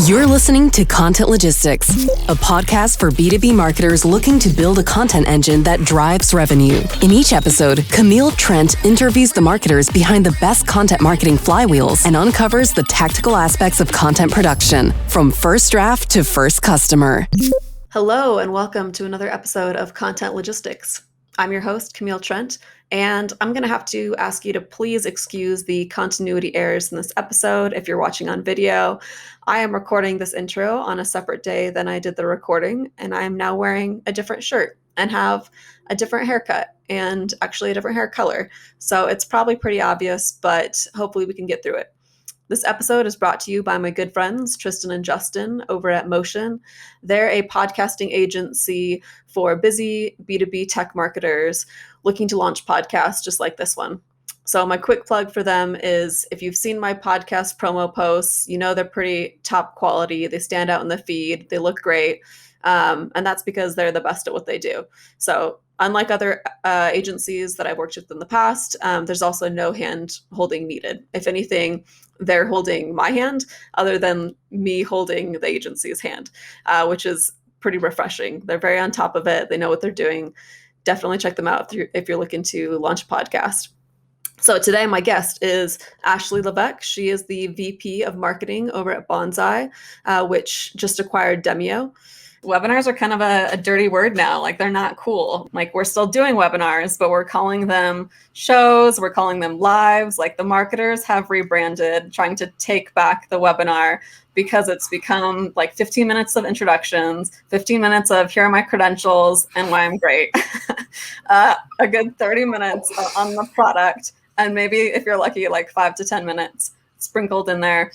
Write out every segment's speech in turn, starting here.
You're listening to Content Logistics, a podcast for B2B marketers looking to build a content engine that drives revenue. In each episode, Camille Trent interviews the marketers behind the best content marketing flywheels and uncovers the tactical aspects of content production, from first draft to first customer. Hello, and welcome to another episode of Content Logistics. I'm your host, Camille Trent, and I'm going to have to ask you to please excuse the continuity errors in this episode if you're watching on video. I am recording this intro on a separate day than I did the recording, and I am now wearing a different shirt and have a different haircut and actually a different hair color. So it's probably pretty obvious, but hopefully we can get through it. This episode is brought to you by my good friends, Tristan and Justin, over at Motion. They're a podcasting agency for busy B2B tech marketers looking to launch podcasts just like this one. So my quick plug for them is, if you've seen my podcast promo posts, you know they're pretty top quality. They stand out in the feed. They look great. And that's because they're the best at what they do. So unlike other agencies that I've worked with in the past, there's also no hand holding needed. If anything, they're holding my hand other than me holding the agency's hand, which is pretty refreshing. They're very on top of it. They know what they're doing. Definitely check them out if you're looking to launch a podcast. So today my guest is Ashley Levesque. She is the VP of Marketing over at Banzai, which just acquired Demio. Webinars are kind of a dirty word now. Like, they're not cool. Like, we're still doing webinars, but we're calling them shows. We're calling them lives. Like, the marketers have rebranded, trying to take back the webinar because it's become like 15 minutes of introductions, 15 minutes of here are my credentials and why I'm great, a good 30 minutes on the product, and maybe if you're lucky, like 5 to 10 minutes sprinkled in there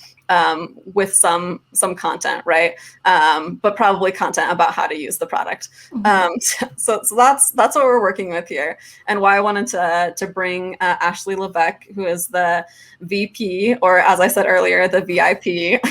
with some content, right? But probably content about how to use the product. So that's what we're working with here, and why I wanted to bring Ashley Levesque, who is the VP, or as I said earlier, the VIP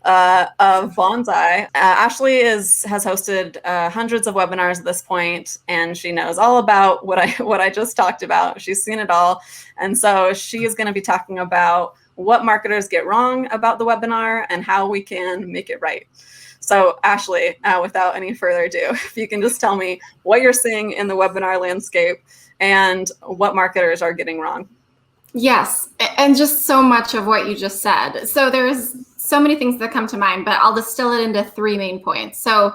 of Banzai. Ashley has hosted hundreds of webinars at this point, and she knows all about what I just talked about. She's seen it all, and so she is going to be talking about what marketers get wrong about the webinar and how we can make it right. So Ashley, without any further ado, if you can just tell me what you're seeing in the webinar landscape and what marketers are getting wrong. Yes, and just so much of what you just said. So there's so many things that come to mind, but I'll distill it into 3 main points. So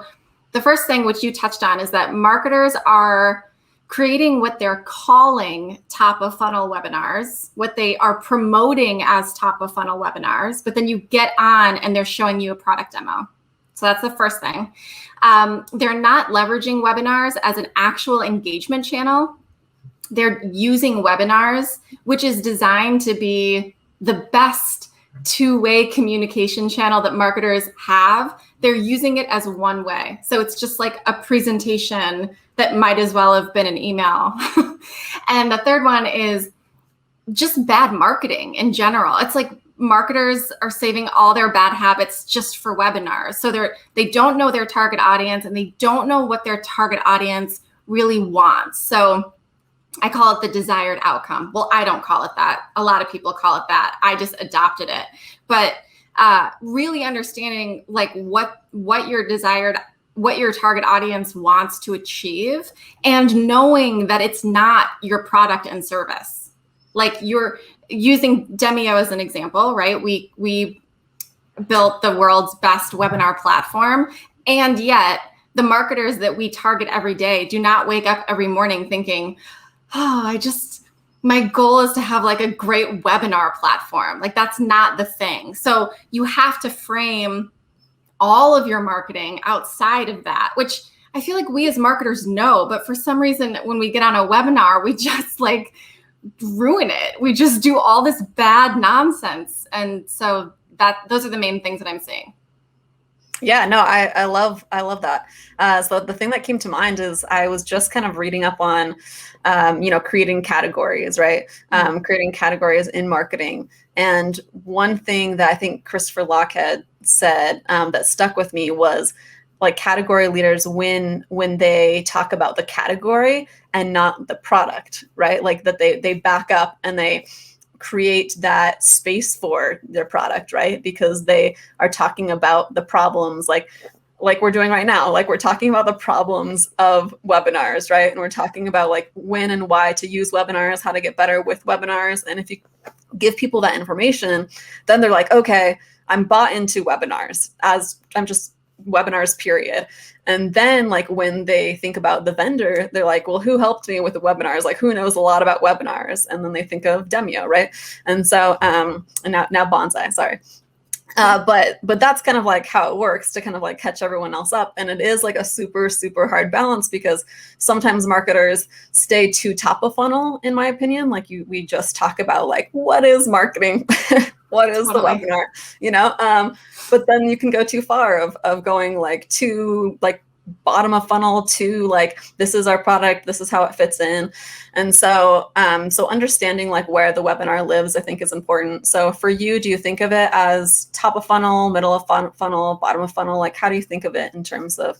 the first thing, which you touched on, is that marketers are creating what they're calling top of funnel webinars, what they are promoting as top of funnel webinars, but then you get on and they're showing you a product demo. So that's the first thing. They're not leveraging webinars as an actual engagement channel. They're using webinars, which is designed to be the best two-way communication channel that marketers have. They're using it as one way. So it's just like a presentation that might as well have been an email. And the third one is just bad marketing in general. It's like marketers are saving all their bad habits just for webinars. So they don't know their target audience, and they don't know what their target audience really wants. So I call it the desired outcome. Well, I don't call it that. A lot of people call it that. I just adopted it. But really understanding like what your target audience wants to achieve, and knowing that it's not your product and service. Like, you're using Demio as an example, right? We built the world's best webinar platform, and yet the marketers that we target every day do not wake up every morning thinking, my goal is to have like a great webinar platform. Like, that's not the thing. So you have to frame all of your marketing outside of that, which I feel like we as marketers know, but for some reason, when we get on a webinar, we just like ruin it. We just do all this bad nonsense. And so those are the main things that I'm seeing. Yeah, no, I love that. So the thing that came to mind is I was just kind of reading up on, creating categories, right? Creating categories in marketing. And one thing that I think Christopher Lockhead said that stuck with me was, like, category leaders when they talk about the category and not the product, right? Like, that they back up and they create that space for their product, right? Because they are talking about the problems, like we're doing right now. Like we're talking about the problems of webinars, right? And we're talking about like when and why to use webinars, how to get better with webinars. And if you give people that information, then they're like, okay, I'm bought into webinars, as I'm just webinars, period. And then like when they think about the vendor, they're like, well, who helped me with the webinars? Like who knows a lot about webinars? And then they think of Demio, right? And so and now Banzai, sorry. But that's kind of like how it works to kind of like catch everyone else up. And it is like a super, super hard balance, because sometimes marketers stay too top of funnel, in my opinion. Like we just talk about like, what is marketing? What is the webinar? You know, but then you can go too far of going like too like bottom of funnel to like, this is our product, this is how it fits in. And so so understanding like where the webinar lives, I think, is important. So for you, do you think of it as top of funnel, middle of funnel, bottom of funnel? Like how do you think of it in terms of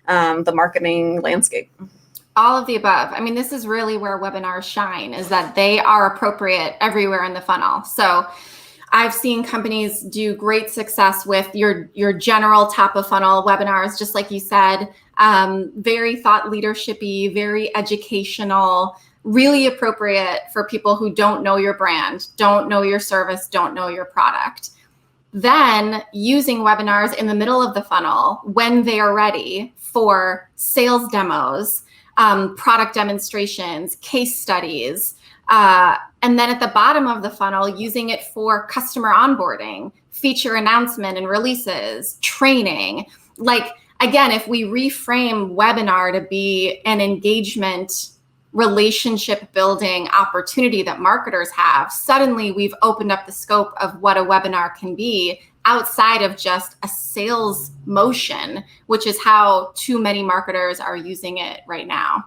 the marketing landscape? All of the above. I mean, this is really where webinars shine, is that they are appropriate everywhere in the funnel. So I've seen companies do great success with your general top of funnel webinars, just like you said, very thought leadershipy, very educational, really appropriate for people who don't know your brand, don't know your service, don't know your product. Then using webinars in the middle of the funnel when they are ready for sales demos, product demonstrations, case studies, and then at the bottom of the funnel, using it for customer onboarding, feature announcement and releases, training. Like, again, if we reframe webinar to be an engagement, relationship building opportunity that marketers have, suddenly we've opened up the scope of what a webinar can be outside of just a sales motion, which is how too many marketers are using it right now.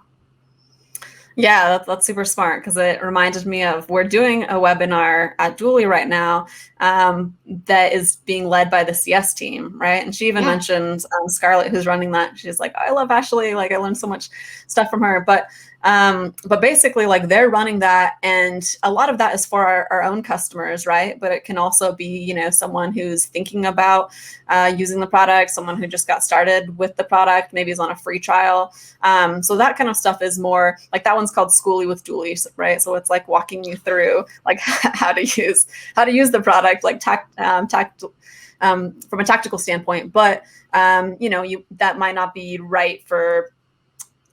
Yeah, that's super smart, because it reminded me of, we're doing a webinar at Dually right now that is being led by the CS team, right? And she even mentioned Scarlett, who's running that. She's like, I love Ashley. Like I learned so much stuff from her. But basically, like they're running that, and a lot of that is for our own customers, right? But it can also be, you know, someone who's thinking about using the product, someone who just got started with the product, maybe is on a free trial. So that kind of stuff is more like, that one's called Schooly with Dually, right? So it's like walking you through like how to use the product, like from a tactical standpoint. But you know, that might not be right for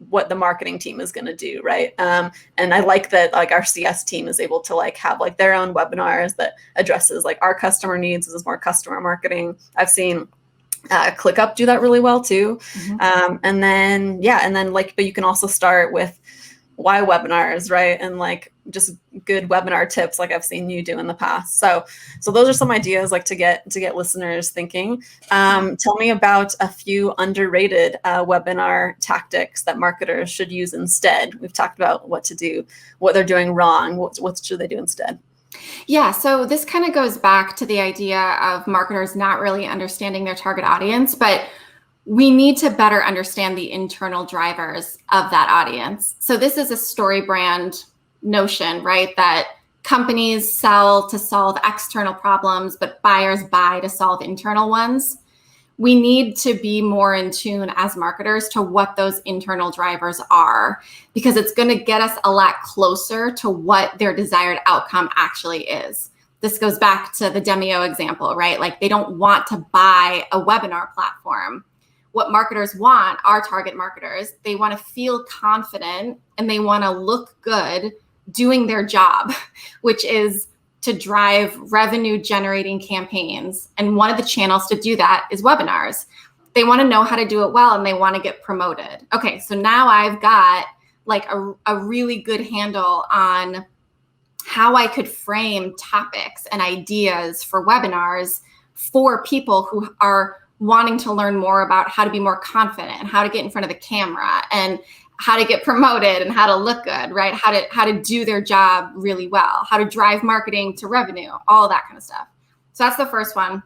what the marketing team is going to do, right? And I like that like our CS team is able to like have like their own webinars that addresses like our customer needs. This is more customer marketing. I've seen ClickUp do that really well too. And then like, but you can also start with why webinars, right? And like just good webinar tips, like I've seen you do in the past. So those are some ideas like to get listeners thinking. Tell me about a few underrated webinar tactics that marketers should use instead. We've talked about what to do, what they're doing wrong. What should they do instead? Yeah, so this kind of goes back to the idea of marketers not really understanding their target audience, but we need to better understand the internal drivers of that audience. So this is a story brand notion, right? That companies sell to solve external problems, but buyers buy to solve internal ones. We need to be more in tune as marketers to what those internal drivers are, because it's going to get us a lot closer to what their desired outcome actually is. This goes back to the Demio example, right? Like they don't want to buy a webinar platform. What marketers want, our target marketers, they want to feel confident and they want to look good doing their job, which is to drive revenue generating campaigns. And one of the channels to do that is webinars. They want to know how to do it well and they want to get promoted. Okay, so now I've got like a really good handle on how I could frame topics and ideas for webinars for people who are wanting to learn more about how to be more confident and how to get in front of the camera and how to get promoted and how to look good, right? How to do their job really well, how to drive marketing to revenue, all that kind of stuff. So that's the first one.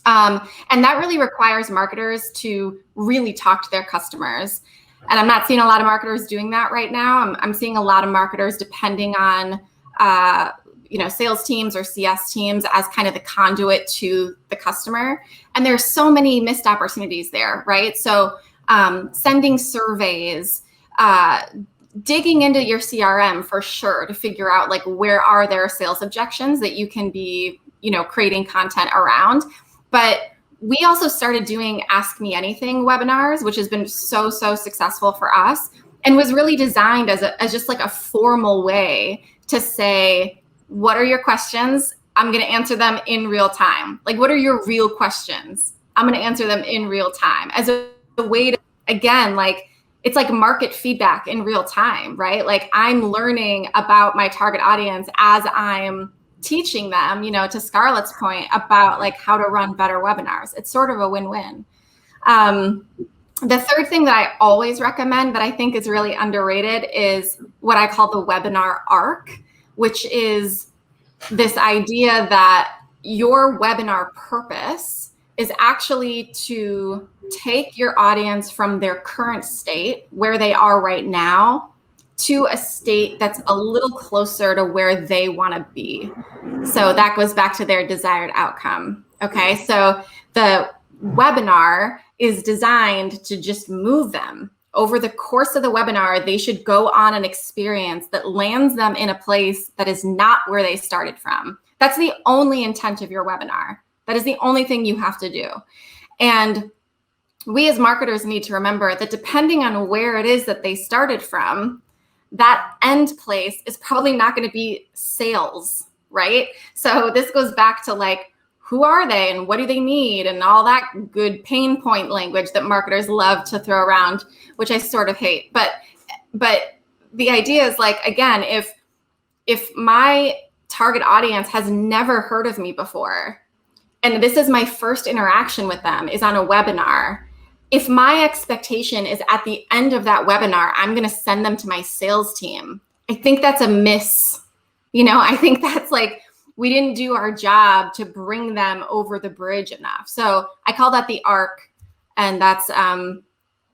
And that really requires marketers to really talk to their customers. And I'm not seeing a lot of marketers doing that right now. I'm seeing a lot of marketers depending on sales teams or CS teams as kind of the conduit to the customer. And there's so many missed opportunities there, right? So sending surveys, digging into your CRM for sure to figure out like where are there sales objections that you can be, creating content around. But we also started doing Ask Me Anything webinars, which has been so successful for us, and was really designed as just like a formal way to say, what are your questions? I'm going to answer them in real time. Like, what are your real questions? I'm going to answer them in real time as a way to, again, like, it's like market feedback in real time, right? Like, I'm learning about my target audience as I'm teaching them, to Scarlett's point about like how to run better webinars. It's sort of a win-win. The third thing that I always recommend that I think is really underrated is what I call the webinar arc, which is this idea that your webinar purpose is actually to take your audience from their current state, where they are right now, to a state that's a little closer to where they want to be. So that goes back to their desired outcome. Okay, so the webinar is designed to just move them. Over the course of the webinar, they should go on an experience that lands them in a place that is not where they started from. That's the only intent of your webinar. That is the only thing you have to do. And we as marketers need to remember that depending on where it is that they started from, that end place is probably not going to be sales, right? So this goes back to like, who are they and what do they need and all that good pain point language that marketers love to throw around, which I sort of hate. But the idea is like, again, if my target audience has never heard of me before, and this is my first interaction with them is on a webinar, if my expectation is at the end of that webinar, I'm going to send them to my sales team, I think that's a miss. I think that's like, we didn't do our job to bring them over the bridge enough. So I call that the arc. And that's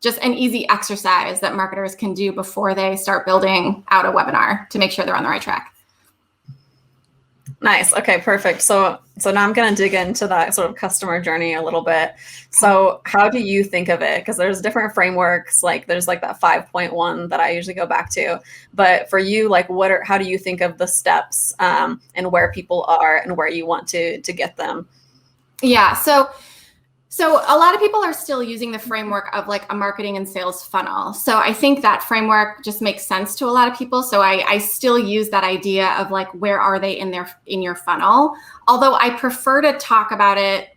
just an easy exercise that marketers can do before they start building out a webinar to make sure they're on the right track. Nice. Okay, perfect. So now I'm going to dig into that sort of customer journey a little bit. So how do you think of it? Because there's different frameworks, like there's like that 5.1 that I usually go back to. But for you, like how do you think of the steps and where people are and where you want to get them? Yeah. So a lot of people are still using the framework of like a marketing and sales funnel. So I think that framework just makes sense to a lot of people. So I still use that idea of like, where are they in your funnel? Although I prefer to talk about it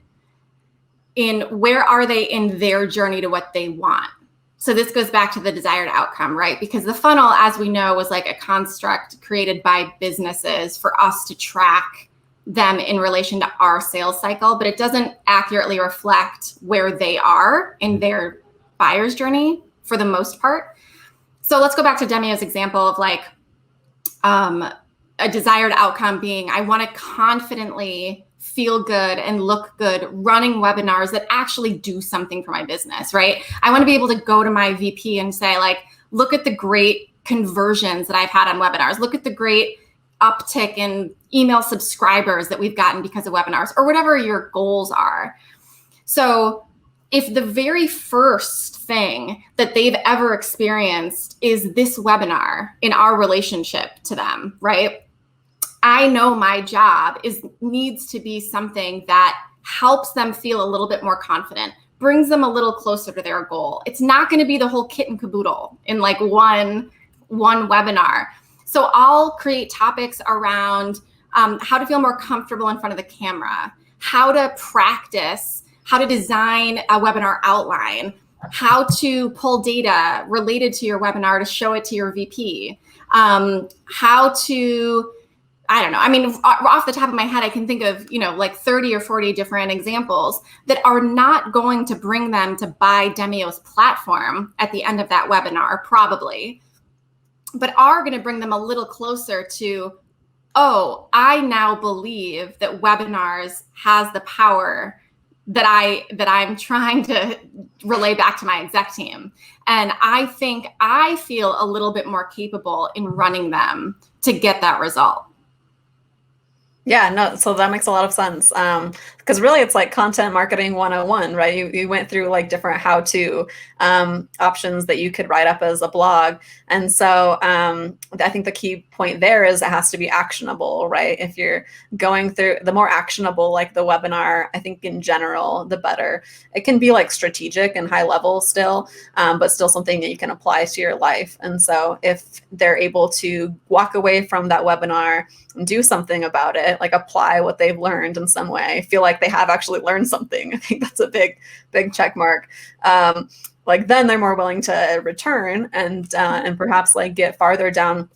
in where are they in their journey to what they want. So this goes back to the desired outcome, right? Because the funnel, as we know, was like a construct created by businesses for us to track them in relation to our sales cycle, but it doesn't accurately reflect where they are in their buyer's journey for the most part. So let's go back to Demio's example of like a desired outcome being, I want to confidently feel good and look good running webinars that actually do something for my business, right? I want to be able to go to my VP and say like, look at the great conversions that I've had on webinars. Look at the great uptick in email subscribers that we've gotten because of webinars, or whatever your goals are. So if the very first thing that they've ever experienced is this webinar in our relationship to them, right? I know my job needs to be something that helps them feel a little bit more confident, brings them a little closer to their goal. It's not going to be the whole kit and caboodle in like one webinar. So I'll create topics around how to feel more comfortable in front of the camera, how to practice, how to design a webinar outline, how to pull data related to your webinar to show it to your VP, how to, I don't know. I mean, off the top of my head, I can think of, like 30 or 40 different examples that are not going to bring them to buy Demio's platform at the end of that webinar, probably, but are going to bring them a little closer to, oh, I now believe that webinars has the power that I'm trying to relay back to my exec team. And I think I feel a little bit more capable in running them to get that result. Yeah, no, so that makes a lot of sense. Because really it's like content marketing 101, right? You went through like different how-to options that you could write up as a blog. And so I think the key point there is it has to be actionable, right? If you're going through, the more actionable like the webinar, I think in general, the better. It can be like strategic and high level still, but still something that you can apply to your life. And so if they're able to walk away from that webinar and do something about it, like apply what they've learned in some way, feel like they have actually learned something, I think that's a big check mark. Like then they're more willing to return and perhaps like get farther down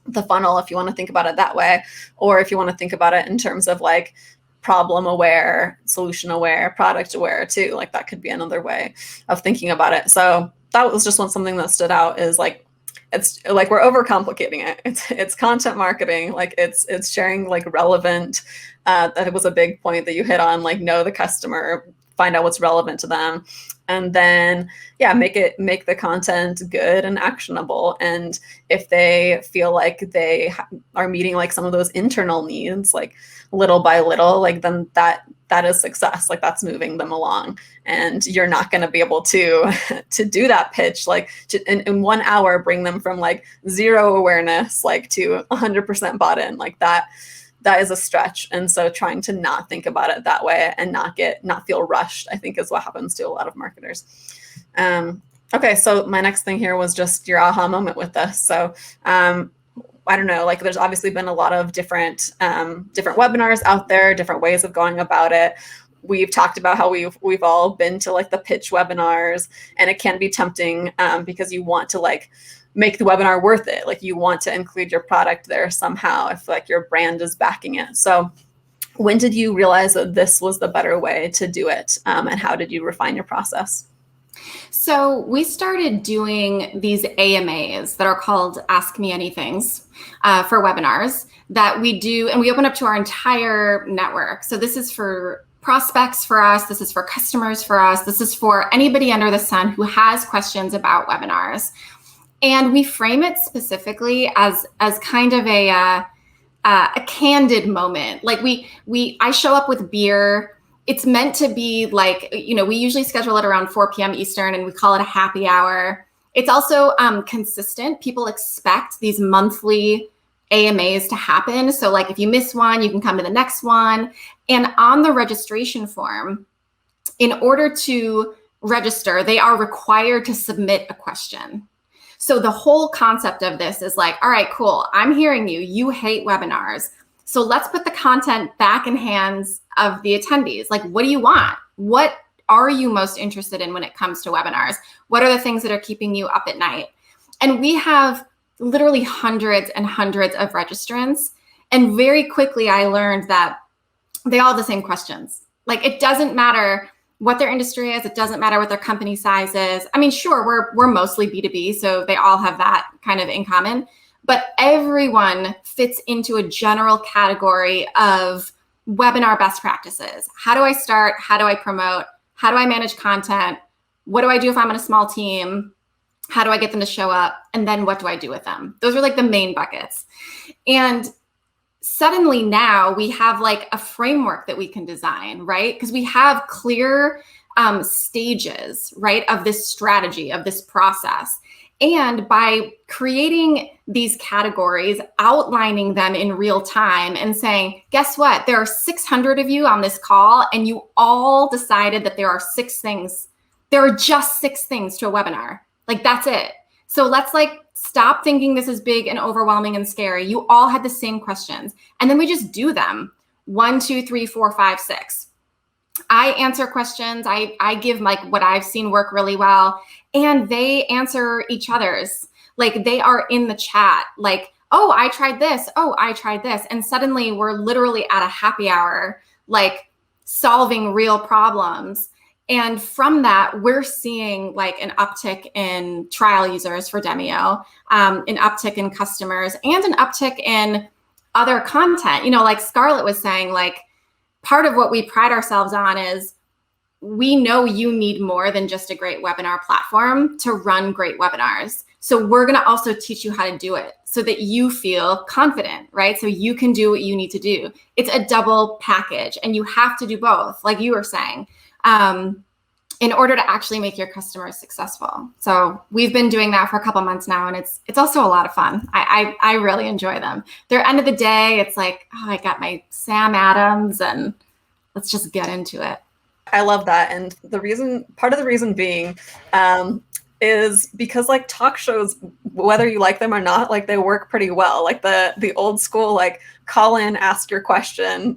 the funnel, if you want to think about it that way, or if you want to think about it in terms of like problem aware, solution aware, product aware too. Like that could be another way of thinking about it. So that was just something that stood out, is like, it's like we're overcomplicating it. It's content marketing, like it's sharing like relevant. That was a big point that you hit on, like know the customer, find out what's relevant to them, and then make the content good and actionable. And if they feel like they are meeting like some of those internal needs, like little by little, like then that is success. Like that's moving them along. And you're not going to be able to do that pitch like in 1 hour, bring them from like zero awareness like to 100% bought in. Like that is a stretch. And so trying to not think about it that way and not feel rushed, I think is what happens to a lot of marketers. Okay, so my next thing here was just your aha moment with this. So I don't know, like there's obviously been a lot of different webinars out there, different ways of going about it. We've talked about how we've all been to like the pitch webinars, and it can be tempting because you want to like make the webinar worth it. Like you want to include your product there somehow if like your brand is backing it. So when did you realize that this was the better way to do it? And how did you refine your process? So we started doing these AMAs that are called Ask Me Anythings for webinars that we do, and we open up to our entire network. So this is for prospects for us, this is for customers for us, this is for anybody under the sun who has questions about webinars. And we frame it specifically as kind of a candid moment. Like I show up with beer. It's meant to be like, we usually schedule it around 4 p.m. Eastern, and we call it a happy hour. It's also consistent. People expect these monthly AMAs to happen. So like if you miss one, you can come to the next one. And on the registration form, in order to register, they are required to submit a question. So the whole concept of this is like, all right, cool. I'm hearing you. You hate webinars. So let's put the content back in hands of the attendees. Like, what do you want? What are you most interested in when it comes to webinars? What are the things that are keeping you up at night? And we have literally hundreds and hundreds of registrants. And very quickly, I learned that they all have the same questions. Like, it doesn't matter what their industry is. It doesn't matter what their company size is. I mean, sure, we're mostly B2B, so they all have that kind of in common. But everyone fits into a general category of webinar best practices. How do I start? How do I promote? How do I manage content? What do I do if I'm in a small team? How do I get them to show up? And then what do I do with them? Those are like the main buckets. And suddenly now we have like a framework that we can design, right? Because we have clear stages, right, of this strategy, of this process. And by creating these categories, outlining them in real time and saying, guess what? There are 600 of you on this call, and you all decided that there are 6 things. There are just 6 things to a webinar. Like, that's it. So let's like stop thinking this is big and overwhelming and scary. You all had the same questions. And then we just do them. 1, 2, 3, 4, 5, 6. I answer questions. I give like what I've seen work really well, and they answer each other's. Like, they are in the chat. Like, oh, I tried this. Oh, I tried this. And suddenly we're literally at a happy hour, like solving real problems. And from that, we're seeing like an uptick in trial users for Demio, an uptick in customers, and an uptick in other content. Like Scarlett was saying, like, part of what we pride ourselves on is we know you need more than just a great webinar platform to run great webinars. So we're going to also teach you how to do it so that you feel confident, right? So you can do what you need to do. It's a double package, and you have to do both, like you were saying, in order to actually make your customers successful. So we've been doing that for a couple months now, and it's also a lot of fun. I really enjoy them. They're end of the day, it's like, oh, I got my Sam Adams, and let's just get into it. I love that. And part of the reason being, is because like talk shows, whether you like them or not, like they work pretty well. Like the old school, like call in, ask your question,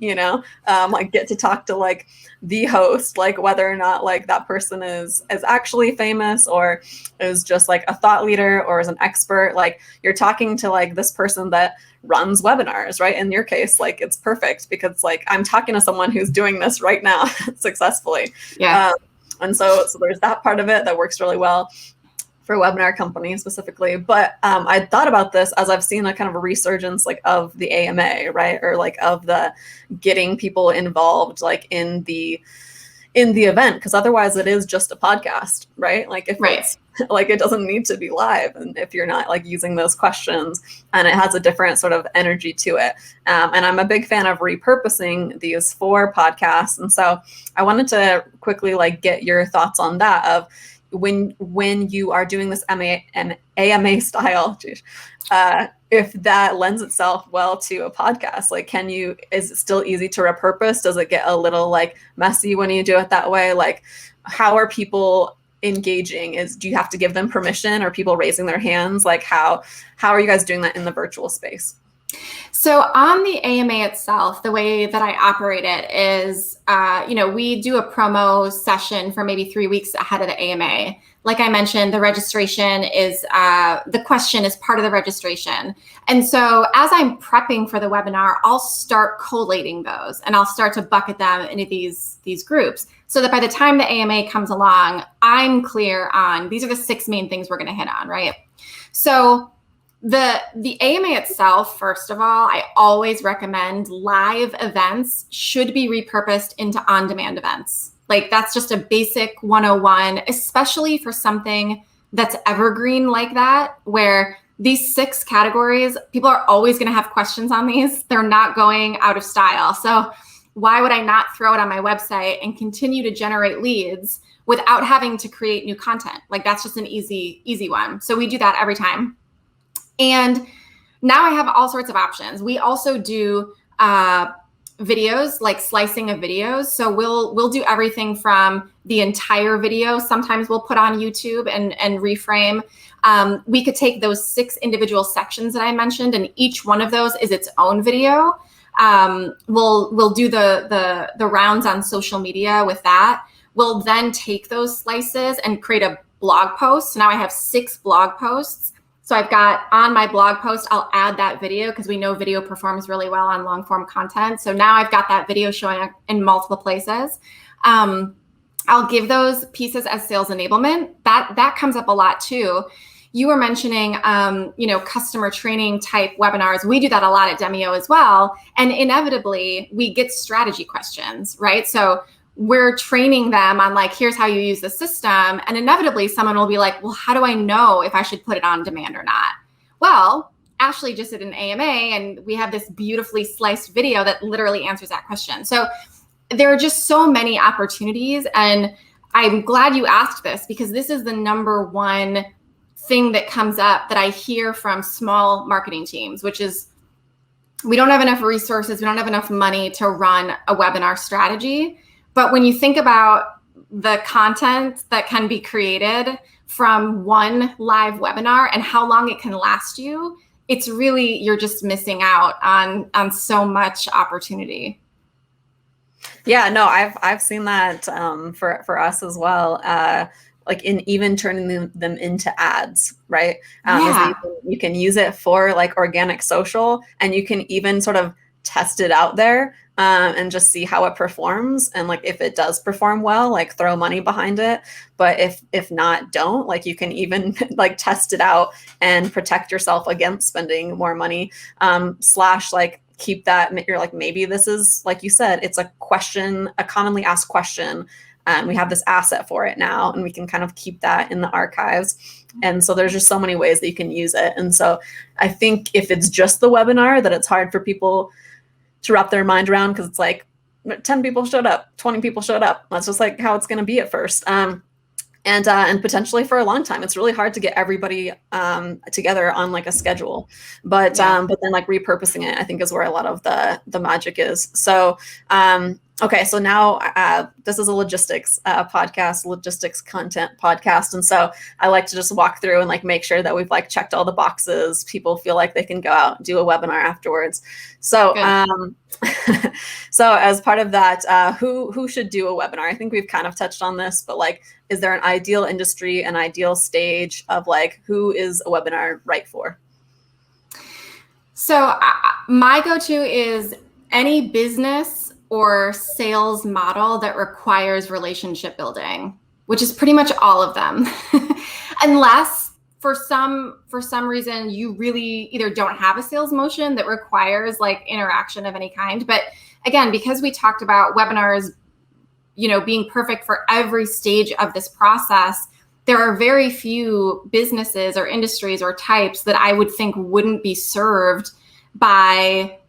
like get to talk to like the host, like whether or not like that person is actually famous or is just like a thought leader or is an expert. Like you're talking to like this person that runs webinars, right? In your case, like it's perfect because like I'm talking to someone who's doing this right now successfully. Yeah. And so there's that part of it that works really well for webinar companies specifically. But I thought about this as I've seen a kind of a resurgence like of the AMA, right? Or like of the getting people involved like in the event, because otherwise it is just a podcast, right? Like if it's like it doesn't need to be live, and if you're not like using those questions, and it has a different sort of energy to it. And I'm a big fan of repurposing these for podcasts. And so I wanted to quickly like get your thoughts on that of when you are doing this AMA style, if that lends itself well to a podcast, like is it still easy to repurpose? Does it get a little like messy when you do it that way? Like how are people engaging? Do you have to give them permission? Are people raising their hands? Like how are you guys doing that in the virtual space? So on the AMA itself, the way that I operate it is, we do a promo session for maybe 3 weeks ahead of the AMA. Like I mentioned, the registration is, the question is part of the registration. And so as I'm prepping for the webinar, I'll start collating those and I'll start to bucket them into these groups so that by the time the AMA comes along, I'm clear on these are the 6 main things we're going to hit on, right? So the AMA itself, first of all, I always recommend live events should be repurposed into on-demand events. Like that's just a basic 101, especially for something that's evergreen like that, where these 6 categories, people are always going to have questions on these. They're not going out of style. So why would I not throw it on my website and continue to generate leads without having to create new content? Like that's just an easy one. So we do that every time. And now I have all sorts of options. We also do videos, like slicing of videos. So we'll do everything from the entire video. Sometimes we'll put on YouTube and reframe. We could take those 6 individual sections that I mentioned, and each one of those is its own video. We'll do the rounds on social media with that. We'll then take those slices and create a blog post. So now I have 6 blog posts. So I've got on my blog post, I'll add that video because we know video performs really well on long form content. So now I've got that video showing up in multiple places. I'll give those pieces as sales enablement. That comes up a lot too. You were mentioning, customer training type webinars. We do that a lot at Demio as well. And inevitably we get strategy questions, right? So we're training them on like, here's how you use the system. And inevitably someone will be like, well, how do I know if I should put it on demand or not? Well, Ashley just did an AMA and we have this beautifully sliced video that literally answers that question. So there are just so many opportunities. And I'm glad you asked this because this is the number one thing that comes up that I hear from small marketing teams, which is we don't have enough resources. We don't have enough money to run a webinar strategy. But when you think about the content that can be created from one live webinar and how long it can last you, it's really, you're just missing out on so much opportunity. Yeah, no, I've seen that for us as well. Like in even turning them into ads, right? Yeah. You can use it for like organic social, and you can even sort of test it out there and just see how it performs. And like if it does perform well, like throw money behind it. But if not, don't. Like you can even like test it out and protect yourself against spending more money. / like keep that, you're like, maybe this is, like you said, it's a question, a commonly asked question. And we have this asset for it now, and we can kind of keep that in the archives. And so there's just so many ways that you can use it. And so I think if it's just the webinar, that it's hard for people to wrap their mind around, because it's like 10 people showed up, 20 people showed up. That's just like how it's going to be at first. And potentially for a long time, it's really hard to get everybody together on like a schedule. But then like repurposing it, I think, is where a lot of the magic is. So okay, so now this is a logistics podcast, logistics content podcast, and so I like to just walk through and like make sure that we've like checked all the boxes. People feel like they can go out and do a webinar afterwards. So so as part of that, who should do a webinar? I think we've kind of touched on this, but like, is there an ideal industry, an ideal stage of like who is a webinar right for? So my go-to is any business or sales model that requires relationship building, which is pretty much all of them. Unless for some reason you really either don't have a sales motion that requires like interaction of any kind. But again, because we talked about webinars, being perfect for every stage of this process, there are very few businesses or industries or types that I would think wouldn't be served by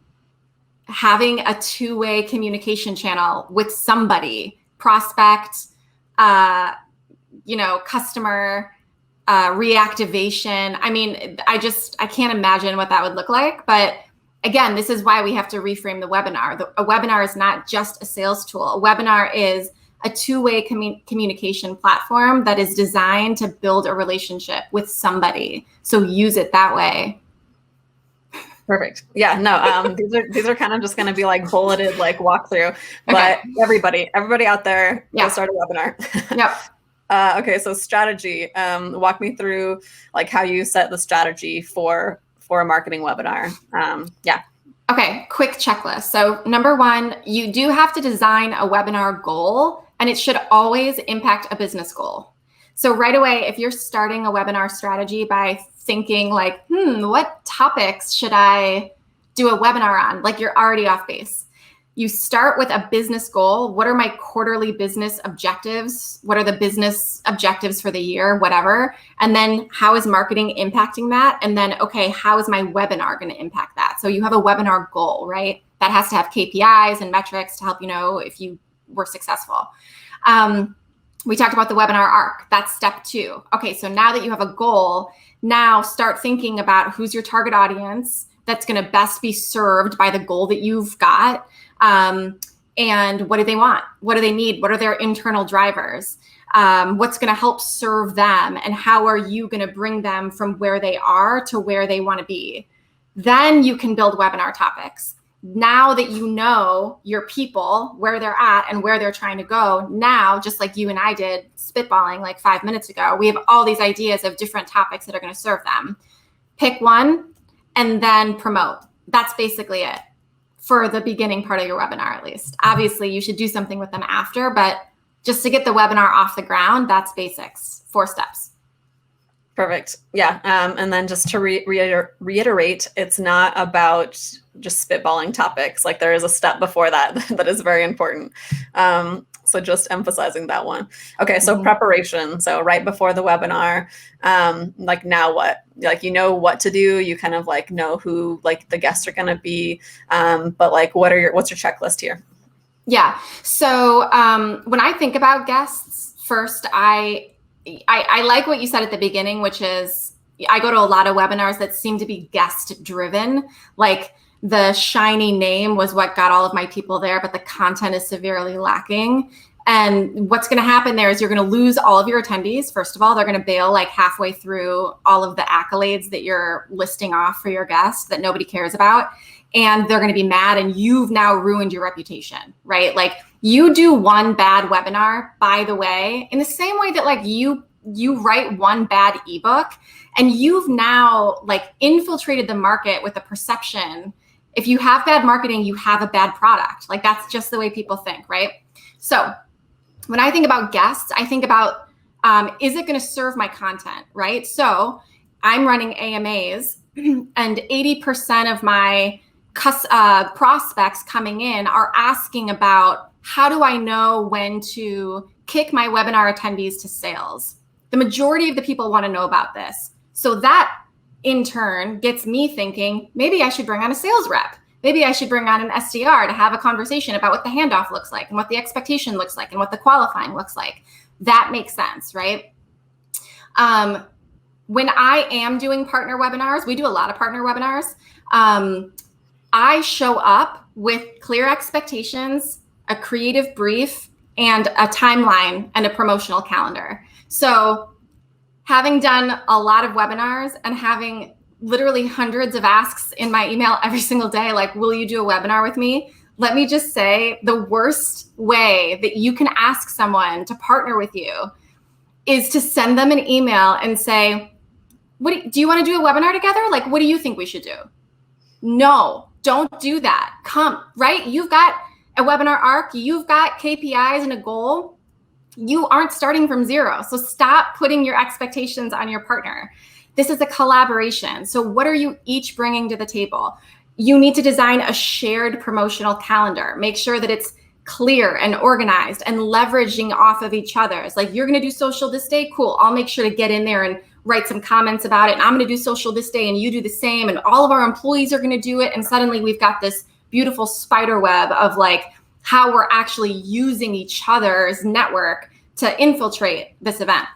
having a two-way communication channel with somebody, prospect, customer, reactivation. I mean, I can't imagine what that would look like. But again, this is why we have to reframe the webinar. A webinar is not just a sales tool. A webinar is a two-way communication platform that is designed to build a relationship with somebody. So use it that way. Perfect. Yeah, no, these are kind of just going to be like bulleted, like walkthrough, but okay. Everybody out there, go start a webinar. Yep. Okay. So strategy, walk me through like how you set the strategy for a marketing webinar. Okay. Quick checklist. So number one, you do have to design a webinar goal, and it should always impact a business goal. So right away, if you're starting a webinar strategy by thinking like, what topics should I do a webinar on? Like, you're already off base. You start with a business goal. What are my quarterly business objectives? What are the business objectives for the year, whatever? And then how is marketing impacting that? And then, okay, how is my webinar going to impact that? So you have a webinar goal, right? That has to have KPIs and metrics to help you know if you were successful. We talked about the webinar arc. That's step 2. Okay, so now that you have a goal, now start thinking about who's your target audience that's going to best be served by the goal that you've got. And what do they want? What do they need? What are their internal drivers? What's going to help serve them? And how are you going to bring them from where they are to where they want to be? Then you can build webinar topics. Now that you know your people, where they're at and where they're trying to go, now, just like you and I did spitballing like 5 minutes ago, we have all these ideas of different topics that are going to serve them. Pick one and then promote. That's basically it for the beginning part of your webinar, at least. Obviously, you should do something with them after, but just to get the webinar off the ground, that's basics, 4 steps. Perfect. Yeah. And then just to reiterate, it's not about just spitballing topics. Like, there is a step before that that is very important. So just emphasizing that one. Okay. So preparation. So right before the webinar, like, now what? Like, you know what to do. You kind of like know who like the guests are going to be. But like, what's your checklist here? Yeah. So when I think about guests, first, I like what you said at the beginning, which is I go to a lot of webinars that seem to be guest driven. Like, the shiny name was what got all of my people there, but the content is severely lacking. And what's going to happen there is you're going to lose all of your attendees. First of all, they're going to bail like halfway through all of the accolades that you're listing off for your guests that nobody cares about. And they're going to be mad, and you've now ruined your reputation, right? Like, you do one bad webinar, by the way, in the same way that like you write one bad ebook, and you've now like infiltrated the market with a perception. If you have bad marketing, you have a bad product. Like, that's just the way people think, right? So when I think about guests, I think about, is it going to serve my content, right? So I'm running AMAs, and 80% of my prospects coming in are asking about, how do I know when to kick my webinar attendees to sales. The majority of the people want to know about this. So that in turn gets me thinking, maybe I should bring on a sales rep. Maybe I should bring on an SDR to have a conversation about what the handoff looks like and what the expectation looks like and what the qualifying looks like. That makes sense, right? When I am doing partner webinars, we do a lot of partner webinars. I show up with clear expectations, a creative brief, and a timeline and a promotional calendar. So having done a lot of webinars and having literally hundreds of asks in my email every single day, like, will you do a webinar with me? Let me just say, the worst way that you can ask someone to partner with you is to send them an email and say, do you want to do a webinar together? Like, what do you think we should do? No, don't do that. Come, right? You've got a webinar arc, you've got KPIs and a goal. You aren't starting from zero. So stop putting your expectations on your partner. This is a collaboration. So what are you each bringing to the table? You need to design a shared promotional calendar. Make sure that it's clear and organized and leveraging off of each other's. Like, you're going to do social this day? Cool. I'll make sure to get in there and write some comments about it. And I'm going to do social this day and you do the same. And all of our employees are going to do it. And suddenly we've got this beautiful spider web of like how we're actually using each other's network to infiltrate this event.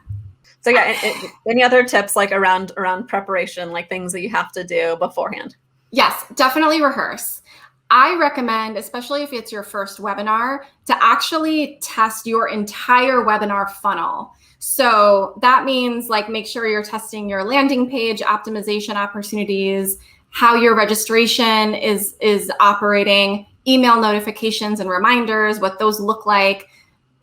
So yeah, any other tips like around preparation, like things that you have to do beforehand? Yes, definitely rehearse. I recommend, especially if it's your first webinar, to actually test your entire webinar funnel. So that means like make sure you're testing your landing page optimization opportunities, how your registration is operating, email notifications and reminders, what those look like.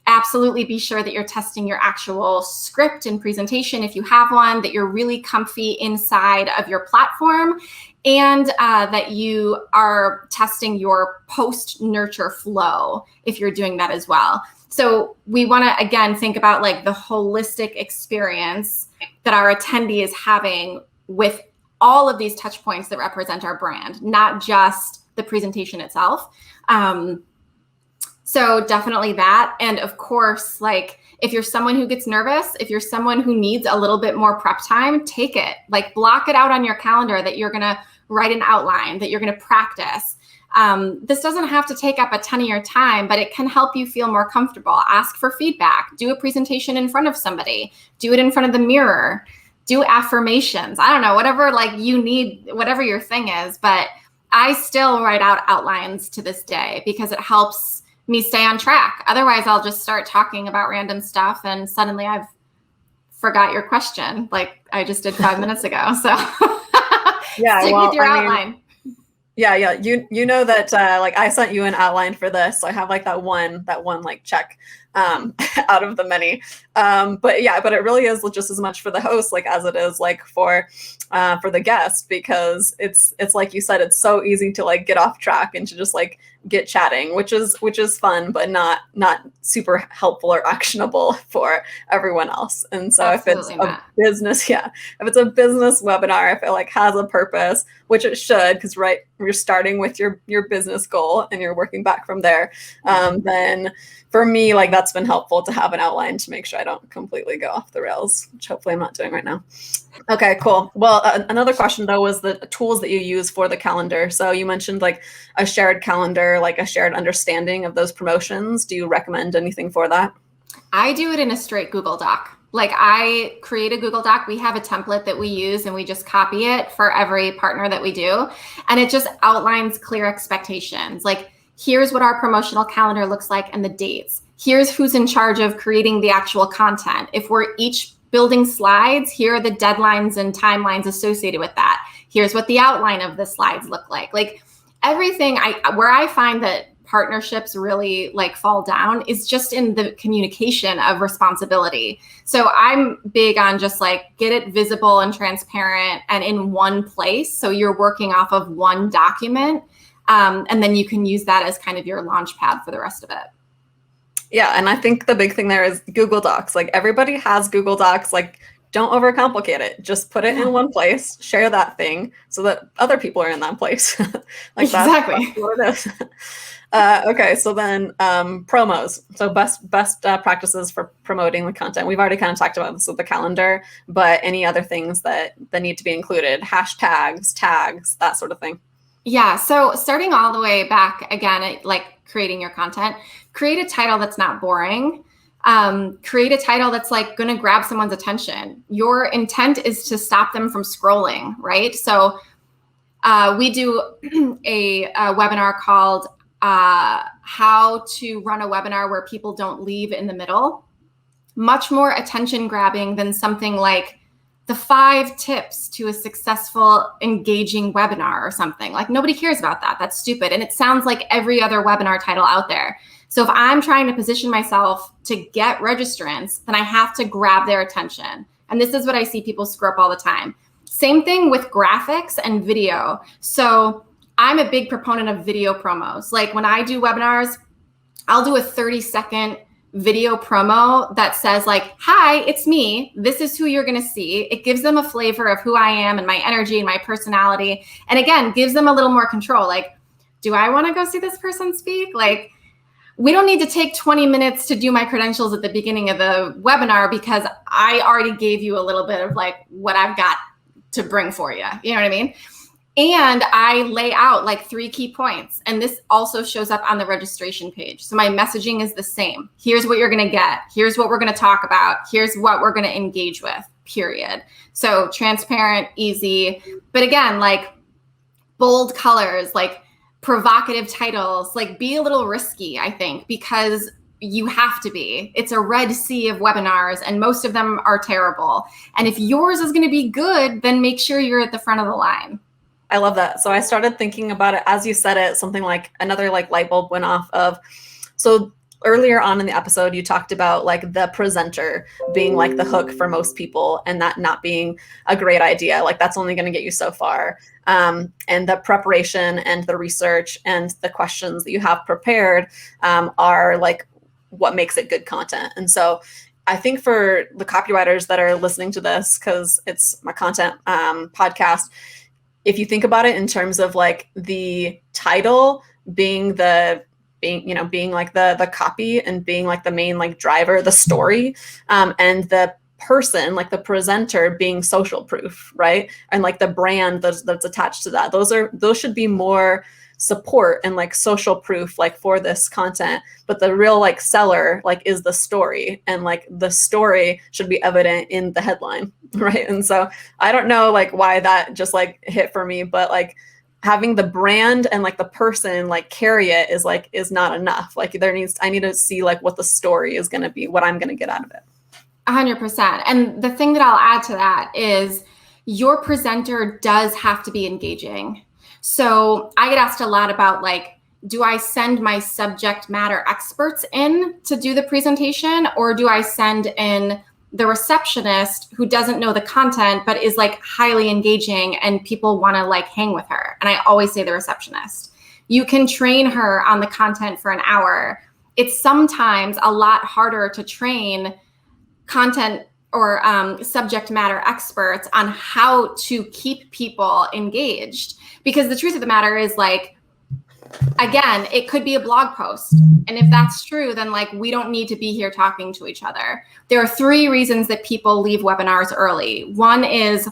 Absolutely be sure that you're testing your actual script and presentation if you have one, that you're really comfy inside of your platform, and that you are testing your post-nurture flow if you're doing that as well. So we want to, again, think about like the holistic experience that our attendee is having with all of these touch points that represent our brand, not just the presentation itself. So definitely that. And of course, like if you're someone who gets nervous, if you're someone who needs a little bit more prep time, take it. Like block it out on your calendar that you're going to write an outline, that you're going to practice. This doesn't have to take up a ton of your time, but it can help you feel more comfortable. Ask for feedback. Do a presentation in front of somebody. Do it in front of the mirror. Do affirmations. I don't know, whatever like you need, whatever your thing is. But I still write out outlines to this day because it helps me stay on track. Otherwise, I'll just start talking about random stuff and suddenly I've forgot your question like I just did 5 minutes ago. So yeah, stick with your outline. Yeah. You know that like I sent you an outline for this. So I have like that one like check out of the many. But it really is just as much for the host like as it is like for the guest, because it's like you said, it's so easy to like get off track and to just like get chatting, which is fun, but not super helpful or actionable for everyone else. And so Absolutely if it's a business webinar, if it like has a purpose, which it should, because right, you're starting with your business goal and you're working back from there, then for me, like that's been helpful to have an outline to make sure I don't completely go off the rails, which hopefully I'm not doing right now. Okay, cool. Well, another question though was the tools that you use for the calendar. So you mentioned like a shared calendar, like a shared understanding of those promotions. Do you recommend anything for that? I do it in a straight Google Doc. Like I create a Google Doc. We have a template that we use and we just copy it for every partner that we do. And it just outlines clear expectations. Like, here's what our promotional calendar looks like and the dates. Here's who's in charge of creating the actual content. If we're each building slides, here are the deadlines and timelines associated with that. Here's what the outline of the slides look like. Like everything where I find that partnerships really like fall down is just in the communication of responsibility. So I'm big on just like get it visible and transparent and in one place. So you're working off of one document. And then you can use that as kind of your launch pad for the rest of it. Yeah. And I think the big thing there is Google Docs. Like everybody has Google Docs. Like don't overcomplicate it. Just put it in one place, share that thing so that other people are in that place. Like exactly. That's what it is. Okay, so then promos. So best practices for promoting the content. We've already kind of talked about this with the calendar, but any other things that need to be included? Hashtags, tags, that sort of thing. Yeah. So starting all the way back again, like creating your content, create a title that's not boring. Create a title that's like going to grab someone's attention. Your intent is to stop them from scrolling, right? So we do a webinar called How to Run a Webinar Where People Don't Leave in the Middle. Much more attention grabbing than something like the 5 tips to a successful, engaging webinar or something. Like nobody cares about that. That's stupid. And it sounds like every other webinar title out there. So if I'm trying to position myself to get registrants, then I have to grab their attention. And this is what I see people screw up all the time. Same thing with graphics and video. So I'm a big proponent of video promos. Like when I do webinars, I'll do a 30-second video promo that says like, hi, it's me. This is who you're going to see. It gives them a flavor of who I am and my energy and my personality. And again, gives them a little more control. Like, do I want to go see this person speak? Like, we don't need to take 20 minutes to do my credentials at the beginning of the webinar because I already gave you a little bit of like what I've got to bring for you. You know what I mean? And I lay out like 3 key points. And this also shows up on the registration page. So my messaging is the same. Here's what you're going to get. Here's what we're going to talk about. Here's what we're going to engage with, period. So transparent, easy. But again, like bold colors, like provocative titles, like be a little risky, I think, because you have to be. It's a red sea of webinars and most of them are terrible. And if yours is going to be good, then make sure you're at the front of the line. I love that. So I started thinking about it as you said it, something like another like light bulb went off of, so earlier on in the episode, you talked about like the presenter being like the hook for most people and that not being a great idea. Like that's only going to get you so far. And the preparation and the research and the questions that you have prepared are like what makes it good content. And so I think for the copywriters that are listening to this, because it's my content podcast, if you think about it in terms of like the title being like the copy and being like the main like driver, the story, and the person, like the presenter being social proof, right? And like the brand that's attached to that. Those should be more support and like social proof like for this content, but the real like seller like is the story, and like the story should be evident in the headline, right? And so I don't know like why that just like hit for me, but like having the brand and like the person like carry it is not enough. Like I need to see like what the story is going to be, what I'm going to get out of it. 100%. And the thing that I'll add to that is your presenter does have to be engaging. So I get asked a lot about like, do I send my subject matter experts in to do the presentation, or do I send in the receptionist who doesn't know the content but is like highly engaging and people want to like hang with her? And I always say the receptionist. You can train her on the content for an hour. It's sometimes a lot harder to train content or subject matter experts on how to keep people engaged. Because the truth of the matter is like, again, it could be a blog post. And if that's true, then like we don't need to be here talking to each other. There are 3 reasons that people leave webinars early. One is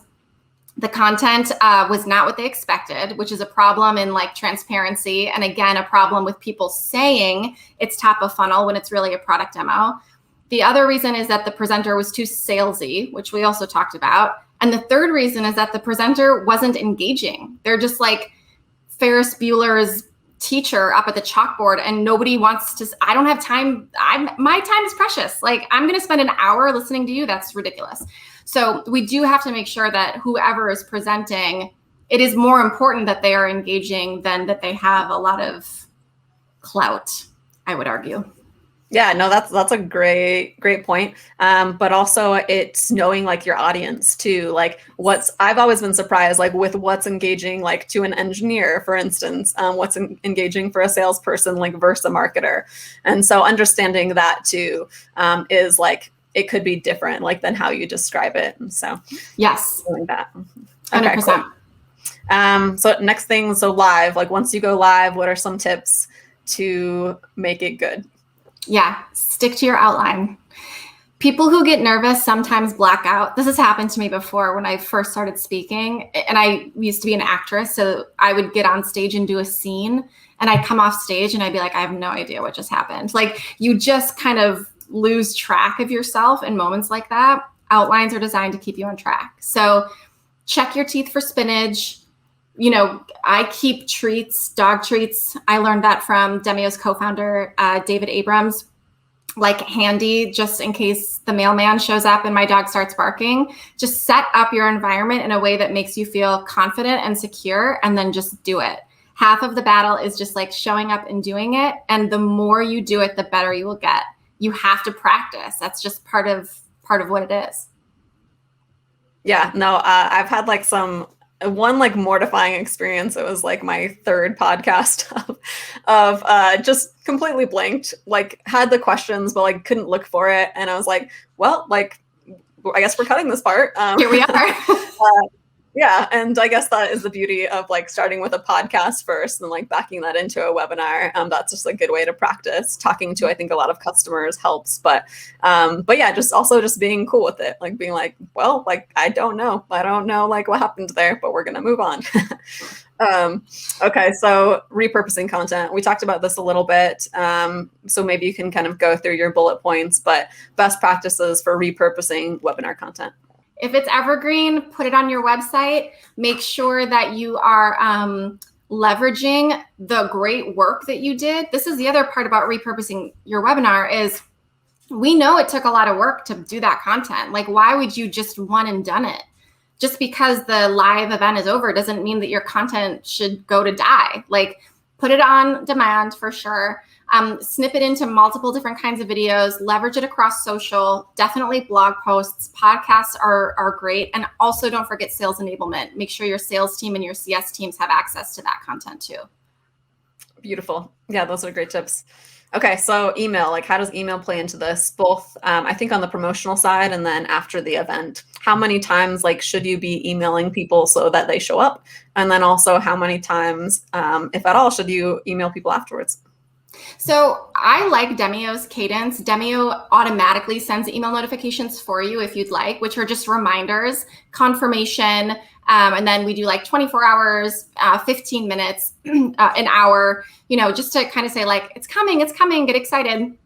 the content was not what they expected, which is a problem in like transparency. And again, a problem with people saying it's top of funnel when it's really a product demo. The other reason is that the presenter was too salesy, which we also talked about. And the third reason is that the presenter wasn't engaging. They're just like Ferris Bueller's teacher up at the chalkboard, and nobody wants to. I don't have time. My time is precious. Like I'm going to spend an hour listening to you. That's ridiculous. So we do have to make sure that whoever is presenting, it is more important that they are engaging than that they have a lot of clout, I would argue. Yeah, no, that's a great point. But also it's knowing like your audience too. Like I've always been surprised like with what's engaging like to an engineer, for instance, what's engaging for a salesperson like versus a marketer. And so understanding that too is like, it could be different like than how you describe it. And so yes, doing that. 100%. Okay, cool. So next thing, so live, like once you go live, what are some tips to make it good? Yeah, stick to your outline. People who get nervous sometimes black out. This has happened to me before when I first started speaking, and I used to be an actress. So I would get on stage and do a scene, and I'd come off stage and I'd be like, I have no idea what just happened. Like, you just kind of lose track of yourself in moments like that. Outlines are designed to keep you on track. So check your teeth for spinach. You know, I keep treats, dog treats. I learned that from Demio's co-founder, David Abrams, like handy, just in case the mailman shows up and my dog starts barking. Just set up your environment in a way that makes you feel confident and secure, and then just do it. Half of the battle is just like showing up and doing it. And the more you do it, the better you will get. You have to practice. That's just part of what it is. Yeah, no, I've had like one like mortifying experience. It was like my third podcast of just completely blanked, like had the questions, but like couldn't look for it. And I was like, well, like, I guess we're cutting this part. Here we are. Yeah. And I guess that is the beauty of like starting with a podcast first and like backing that into a webinar. That's just a good way to practice. Talking to, I think, a lot of customers helps, but yeah, just being cool with it. Like being like, well, like, I don't know like what happened there, but we're going to move on. Okay. So repurposing content, we talked about this a little bit. So maybe you can kind of go through your bullet points, but best practices for repurposing webinar content. If it's evergreen, put it on your website. Make sure that you are leveraging the great work that you did. This is the other part about repurposing your webinar is we know it took a lot of work to do that content. Like, why would you just one and done it? Just because the live event is over doesn't mean that your content should go to die. Like, put it on demand for sure. Snip it into multiple different kinds of videos, leverage it across social, definitely blog posts, podcasts are great. And also don't forget sales enablement. Make sure your sales team and your CS teams have access to that content too. Beautiful. Yeah, those are great tips. Okay, so email, like how does email play into this? Both, I think on the promotional side and then after the event. How many times like should you be emailing people so that they show up? And then also how many times, if at all, should you email people afterwards? So I like Demio's cadence. Demio automatically sends email notifications for you if you'd like, which are just reminders, confirmation, and then we do like 24 hours, 15 minutes, an hour, you know, just to kind of say like, it's coming, get excited.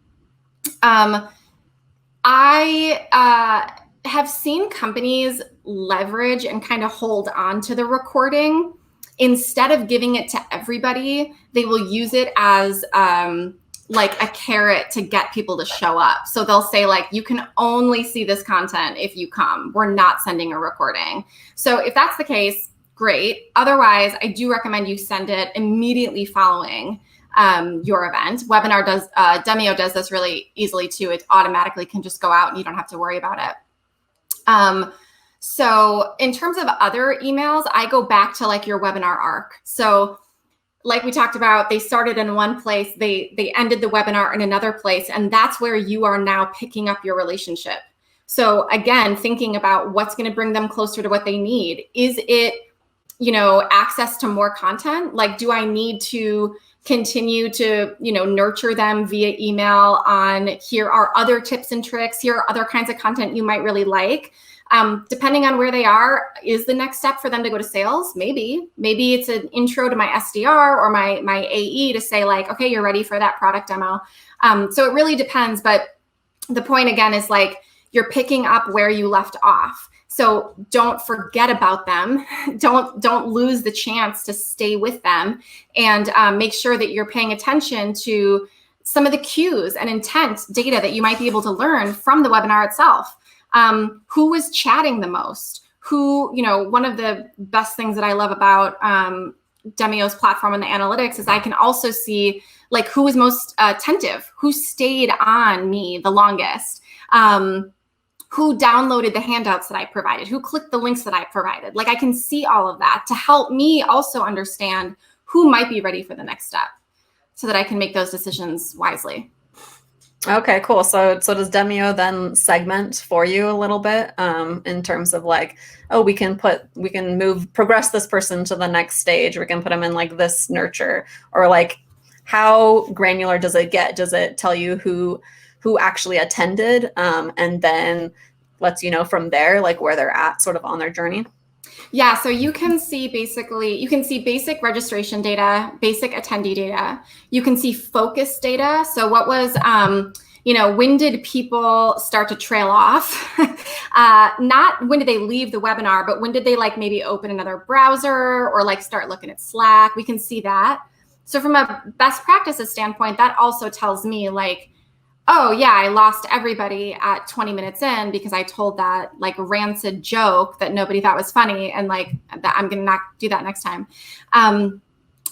I have seen companies leverage and kind of hold on to the recording. Instead of giving it to everybody, they will use it as like a carrot to get people to show up. So they'll say like, you can only see this content if you come. We're not sending a recording. So if that's the case, great. Otherwise, I do recommend you send it immediately following your event. Demio does this really easily too. It automatically can just go out and you don't have to worry about it. So in terms of other emails, I go back to like your webinar arc. So like we talked about, they started in one place, they ended the webinar in another place, and that's where you are now picking up your relationship. So again, thinking about what's going to bring them closer to what they need. Is it, you know, access to more content? Like, do I need to continue to, you know, nurture them via email on here are other tips and tricks, here are other kinds of content you might really like? Depending on where they are, is the next step for them to go to sales? Maybe it's an intro to my SDR or my AE to say like, okay, you're ready for that product demo. So it really depends. But the point again is like, you're picking up where you left off. So don't forget about them. Don't lose the chance to stay with them, and make sure that you're paying attention to some of the cues and intent data that you might be able to learn from the webinar itself. Who was chatting the most? Who, you know, one of the best things that I love about Demio's platform and the analytics is I can also see like who was most attentive, who stayed on me the longest, who downloaded the handouts that I provided, who clicked the links that I provided. Like I can see all of that to help me also understand who might be ready for the next step so that I can make those decisions wisely. Okay, cool. So does Demio then segment for you a little bit in terms of like, oh, we can progress this person to the next stage. We can put them in like this nurture, or like how granular does it get? Does it tell you who actually attended, and then lets you know from there, like where they're at sort of on their journey? Yeah, so you can see basic registration data, basic attendee data. You can see focus data. So what was, when did people start to trail off? Not when did they leave the webinar, but when did they like maybe open another browser or like start looking at Slack? We can see that. So from a best practices standpoint, that also tells me like, oh yeah, I lost everybody at 20 minutes in because I told that like rancid joke that nobody thought was funny, and like that I'm gonna not do that next time. And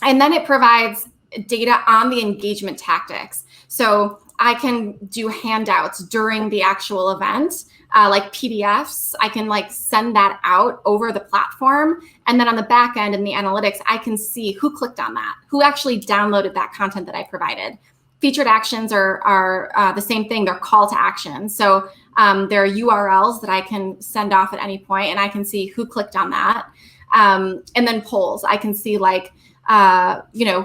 then it provides data on the engagement tactics. So I can do handouts during the actual event, like PDFs. I can like send that out over the platform. And then on the back end in the analytics, I can see who clicked on that, who actually downloaded that content that I provided. Featured actions are the same thing. They're call to action. So there are URLs that I can send off at any point, and I can see who clicked on that. And then polls. I can see like,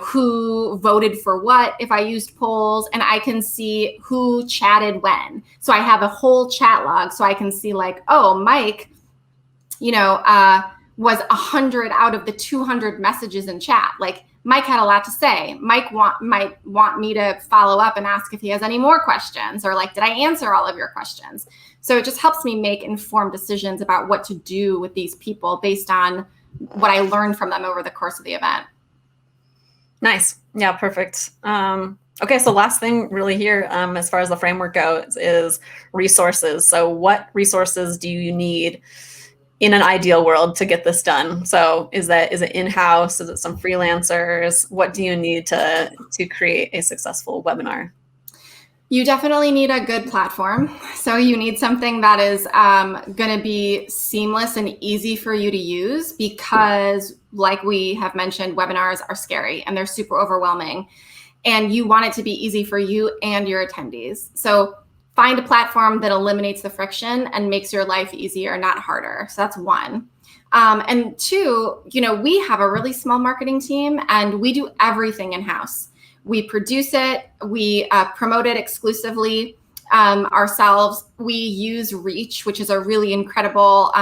who voted for what if I used polls, and I can see who chatted when. So I have a whole chat log, so I can see like, oh, Mike, was 100 out of the 200 messages in chat. Like Mike had a lot to say. Mike might want me to follow up and ask if he has any more questions, or like, did I answer all of your questions? So it just helps me make informed decisions about what to do with these people based on what I learned from them over the course of the event. Nice. Yeah, perfect. Okay, so last thing really here, as far as the framework goes, is resources. So what resources do you need in an ideal world to get this done? So is it in-house? Is it some freelancers? What do you need to create a successful webinar? You definitely need a good platform. So you need something that is going to be seamless and easy for you to use, because like we have mentioned, webinars are scary and they're super overwhelming, and you want it to be easy for you and your attendees. So find a platform that eliminates the friction and makes your life easier, not harder. So that's one. And two, we have a really small marketing team, and we do everything in-house. We produce it, we promote it exclusively ourselves. We use Reach, which is a really incredible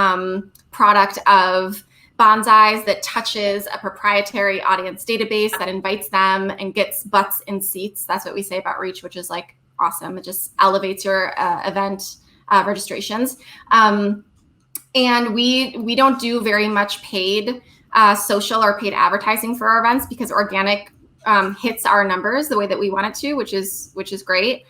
product of Banzai's that touches a proprietary audience database that invites them and gets butts in seats. That's what we say about Reach, which is like awesome. It just elevates your event registrations. And we don't do very much paid social or paid advertising for our events, because organic hits our numbers the way that we want it to, which is great.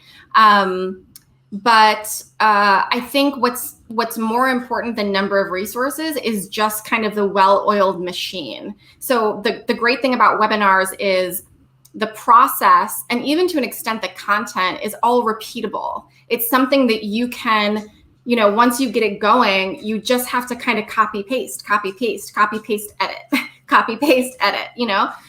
But I think what's more important than number of resources is just kind of the well-oiled machine. So the great thing about webinars is the process, and even to an extent, the content is all repeatable. It's something that you can, once you get it going, you just have to kind of copy, paste, edit, copy, paste, edit,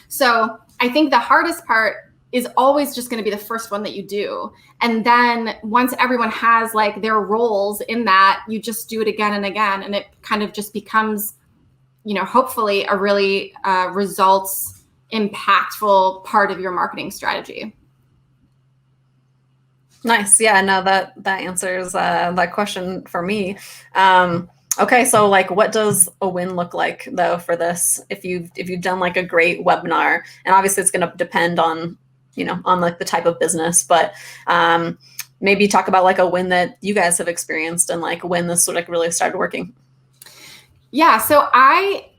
So I think the hardest part is always just going to be the first one that you do. And then once everyone has like their roles in that, you just do it again and again. And it kind of just becomes, hopefully a really results impactful part of your marketing strategy. Nice. Yeah, no, that answers that question for me. Okay, so like, what does a win look like though for this? If you've done like a great webinar, and obviously it's going to depend on, on like the type of business, but maybe talk about like a win that you guys have experienced and like when this sort of really started working. Yeah, so I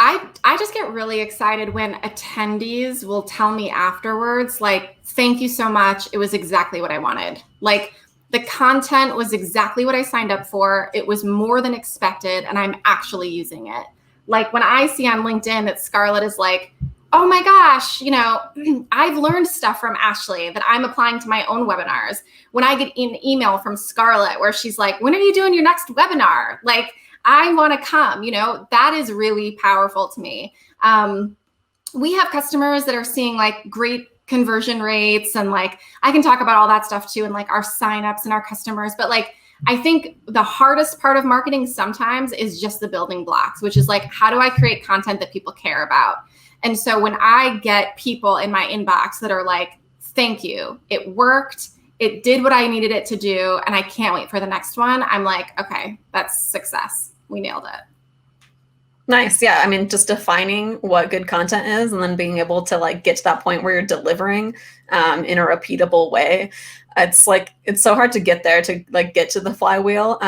just get really excited when attendees will tell me afterwards, like, thank you so much. It was exactly what I wanted. Like, the content was exactly what I signed up for. It was more than expected, and I'm actually using it. Like when I see on LinkedIn that Scarlett is like, oh my gosh, I've learned stuff from Ashley that I'm applying to my own webinars. When I get an email from Scarlett where she's like, when are you doing your next webinar? Like, I want to come, that is really powerful to me. We have customers that are seeing like great conversion rates, and like, I can talk about all that stuff too, and like our signups and our customers. But like, I think the hardest part of marketing sometimes is just the building blocks, which is like, how do I create content that people care about? And so when I get people in my inbox that are like, thank you. It worked. It did what I needed it to do. And I can't wait for the next one. I'm like, okay, that's success. We nailed it. Nice. Yeah. I mean, just defining what good content is and then being able to like get to that point where you're delivering in a repeatable way. It's so hard to get there, to like get to the flywheel.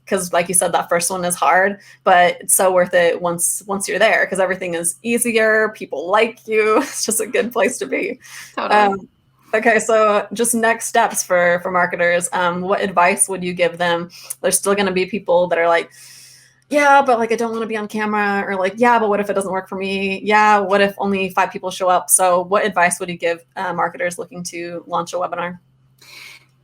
Because like you said, that first one is hard, but it's so worth it once you're there, because everything is easier. People like you. It's just a good place to be. Totally. Okay, so just next steps for marketers. What advice would you give them? There's still going to be people that are like, yeah, but like I don't want to be on camera, or like, yeah, but what if it doesn't work for me? Yeah, what if only 5 people show up? So what advice would you give marketers looking to launch a webinar?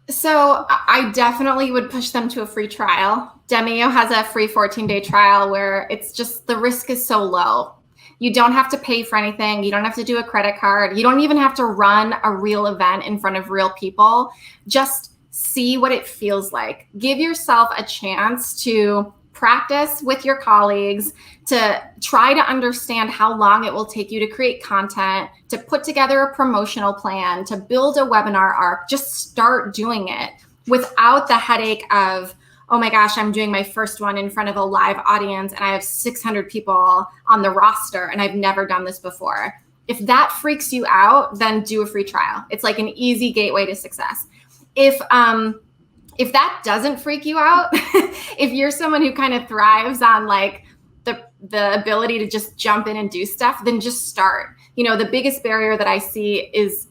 So I definitely would push them to a free trial. Demio has a free 14-day trial where it's just, the risk is so low. You don't have to pay for anything. You don't have to do a credit card. You don't even have to run a real event in front of real people. Just see what it feels like. Give yourself a chance to practice with your colleagues, to try to understand how long it will take you to create content, to put together a promotional plan, to build a webinar arc. Just start doing it without the headache of, oh my gosh, I'm doing my first one in front of a live audience and I have 600 people on the roster and I've never done this before. If that freaks you out, then do a free trial. It's like an easy gateway to success. If that doesn't freak you out, if you're someone who kind of thrives on like the ability to just jump in and do stuff, then just start. You know, the biggest barrier that I see is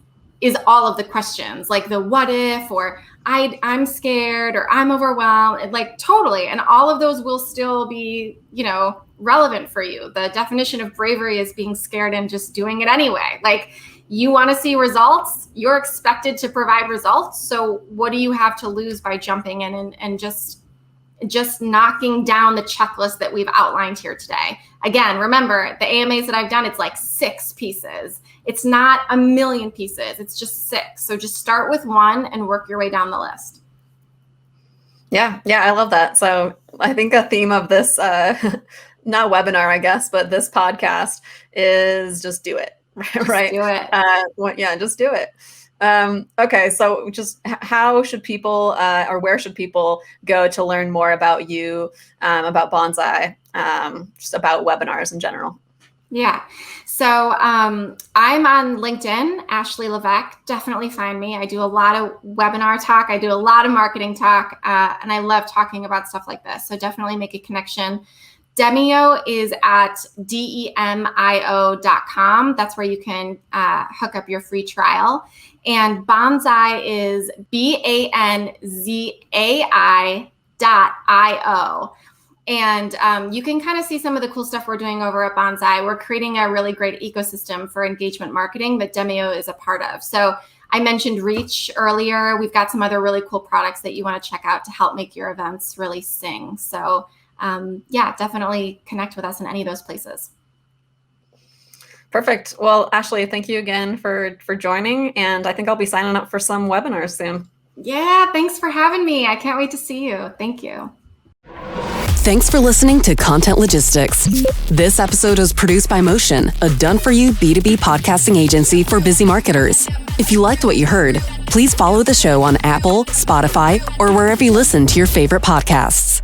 all of the questions, like the what if, or I'm scared, or I'm overwhelmed, like totally. And all of those will still be, you know, relevant for you. The definition of bravery is being scared and just doing it anyway. Like, you want to see results, you're expected to provide results. So what do you have to lose by jumping in and just knocking down the checklist that we've outlined here today? Again, remember, the AMAs that I've done, it's like 6 pieces. It's not a million pieces. It's just 6. So just start with 1 and work your way down the list. Yeah, I love that. So I think a theme of this, not webinar, I guess, but this podcast is just do it. Right. Do it. Just do it. Okay. So just how should people or where should people go to learn more about you, about Banzai, just about webinars in general? Yeah. So I'm on LinkedIn, Ashley Levesque. Definitely find me. I do a lot of webinar talk. I do a lot of marketing talk, and I love talking about stuff like this. So definitely make a connection. Demio is at demio.com. That's where you can hook up your free trial. And Banzai is BANZAI.io. And you can kind of see some of the cool stuff we're doing over at Banzai. We're creating a really great ecosystem for engagement marketing that Demio is a part of. So I mentioned Reach earlier. We've got some other really cool products that you want to check out to help make your events really sing. So definitely connect with us in any of those places. Perfect. Well, Ashley, thank you again for joining. And I think I'll be signing up for some webinars soon. Yeah, thanks for having me. I can't wait to see you. Thank you. Thanks for listening to Content Logistics. This episode was produced by Motion, a done-for-you B2B podcasting agency for busy marketers. If you liked what you heard, please follow the show on Apple, Spotify, or wherever you listen to your favorite podcasts.